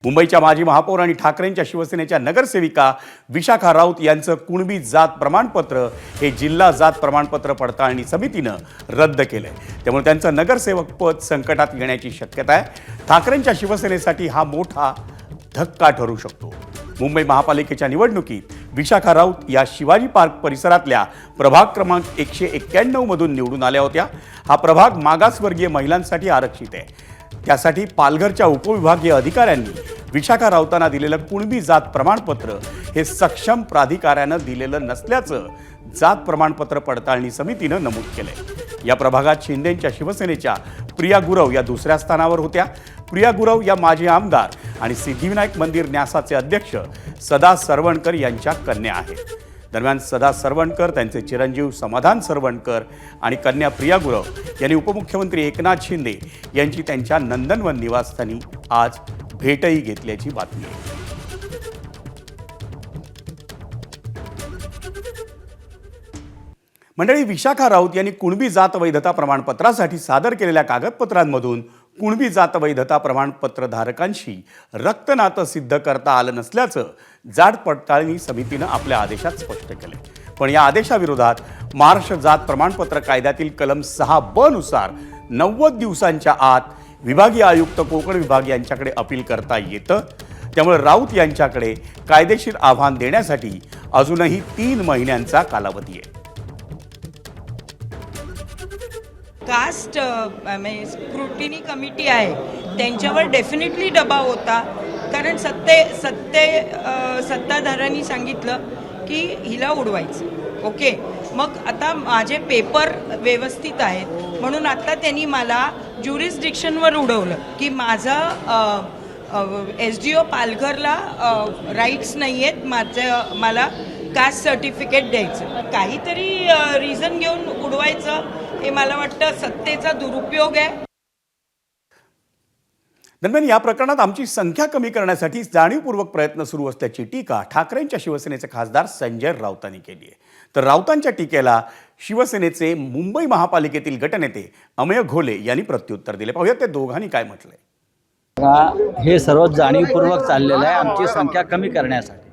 मुंबईच्या माजी महापौर आणि ठाकरेंच्या शिवसेनेच्या नगरसेविका विशाखा राऊत यांचं कुणबी जात प्रमाणपत्र हे जिल्हा जात प्रमाणपत्र पडताळणी समितीनं रद्द केलंय। त्यामुळे त्यांचं नगरसेवक पद संकटात येण्याची शक्यता आहे। ठाकरेंच्या शिवसेनेसाठी हा मोठा धक्का ठरू शकतो। मुंबई महापालिकेच्या निवडणुकीत विशाखा राऊत या शिवाजी पार्क परिसरातल्या प्रभाग क्रमांक 191 मधून निवडून आल्या होत्या। हा प्रभाग मागासवर्गीय महिलांसाठी आरक्षित आहे। त्यासाठी पालघरच्या उपविभागीय अधिकाऱ्यांनी विशाखा राऊतांना दिलेलं कुणबी जात प्रमाणपत्र हे सक्षम प्राधिकाऱ्यानं दिलेलं नसल्याचं जात प्रमाणपत्र पडताळणी समितीनं नमूद केलंय। या प्रभागात शिंदेंच्या शिवसेनेच्या प्रिया गुरव या दुसऱ्या स्थानावर होत्या। प्रिया गुरव या माजी आमदार आणि सिद्धिविनायक मंदिर न्यासाचे अध्यक्ष सदा सरवणकर यांच्या कन्या आहेत। दरम्यान सदा सरवणकर, त्यांचे चिरंजीव समाधान सरवणकर आणि कन्या प्रिया गुरव यांनी उपमुख्यमंत्री एकनाथ शिंदे यांची त्यांच्या नंदनवन निवासस्थानी आज भेटही घेतल्याची बातमी आहे। मंडळी, विशाखा राऊत यांनी कुणबी जात वैधता प्रमाणपत्रासाठी सादर केलेल्या कागदपत्रांमधून कुणबी जात वैधता प्रमाणपत्र धारकांशी रक्तनातं सिद्ध करता आलं नसल्याचं जात पडताळणी समितीनं आपल्या आदेशात स्पष्ट केलं। पण या आदेशाविरोधात महाराष्ट्र जात प्रमाणपत्र कायद्यातील कलम 6(ब) नुसार 90 दिवसांच्या आत विभागीय आयुक्त कोकण विभाग यांच्याकडे अपील करता येतं। त्यामुळे राऊत यांच्याकडे कायदेशीर आव्हान देण्यासाठी अजूनही 3 महिन्यांचा कालावधी आहे। कास्ट स्क्रुटिनी कमिटी आहे त्यांच्यावर डेफिनेटली दबाव होता, कारण सत्ताधाऱ्यांनी सांगितलं की हिला उडवायचं। ओके, मग आता माझे पेपर व्यवस्थित आहेत म्हणून आता त्यांनी मला ज्युरिस्डिक्शनवर उडवलं की माझा SDO पालघरला राईट्स नाही आहेत मला कास्ट सर्टिफिकेट द्यायचं। काहीतरी रिझन घेऊन उडवायचं हे मला वाटतं सत्तेचा दुरुपयोग आहे। दरम्यान या प्रकरणात आमची संख्या कमी करण्यासाठी जाणीवपूर्वक प्रयत्न सुरू असल्याची टीका ठाकरेंच्या शिवसेनेचे खासदार संजय राऊतांनी केली आहे। तर राऊतांच्या टीकेला शिवसेनेचे मुंबई महापालिकेतील गटनेते अमेय घोले यांनी प्रत्युत्तर दिले। पाहूया ते दोघांनी काय म्हटलंय। हे सर्व जाणीवपूर्वक चाललेलं आहे आमची संख्या कमी करण्यासाठी।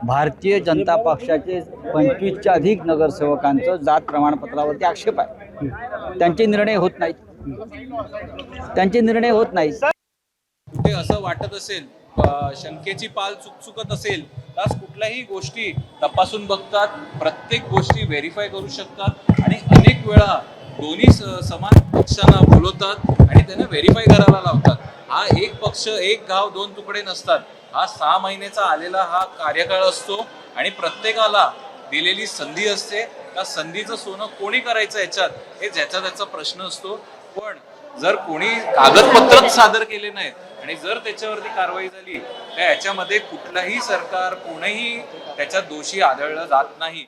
भारतीय जनता पक्षाचे 25च्या अधिक नगरसेवकांचं जात प्रमाणपत्रावरती आक्षेप आहे। त्यांचे निर्णय होत नाहीत, कुठे असं वाटत असेल, शंकेची पाल चुकचुकत असेल तर कुठल्याही गोष्टी तपासून बघतात, प्रत्येक गोष्टी व्हेरीफाय करू शकतात आणि अनेक वेळा दोन्ही समान पक्षांना बोलवतात आणि त्यांना व्हेरीफाय करायला लावतात। हा एक पक्ष एक गाव दोन तुकडे नसतात, हा 6 महिन्याचा आलेला हा कार्यकाळ असतो आणि प्रत्येकाला दिलेली संधी असते। त्या संधीचं सोनं कोणी करायचं याच्यात हे ज्याचा त्याचा प्रश्न असतो। पण जर कोणी कागदपत्रच सादर केले नाहीत आणि जर त्याच्यावरती कारवाई झाली तर याच्यामध्ये कुठलाही सरकार कोणीही त्याच्यात दोषी आढळलं जात नाही।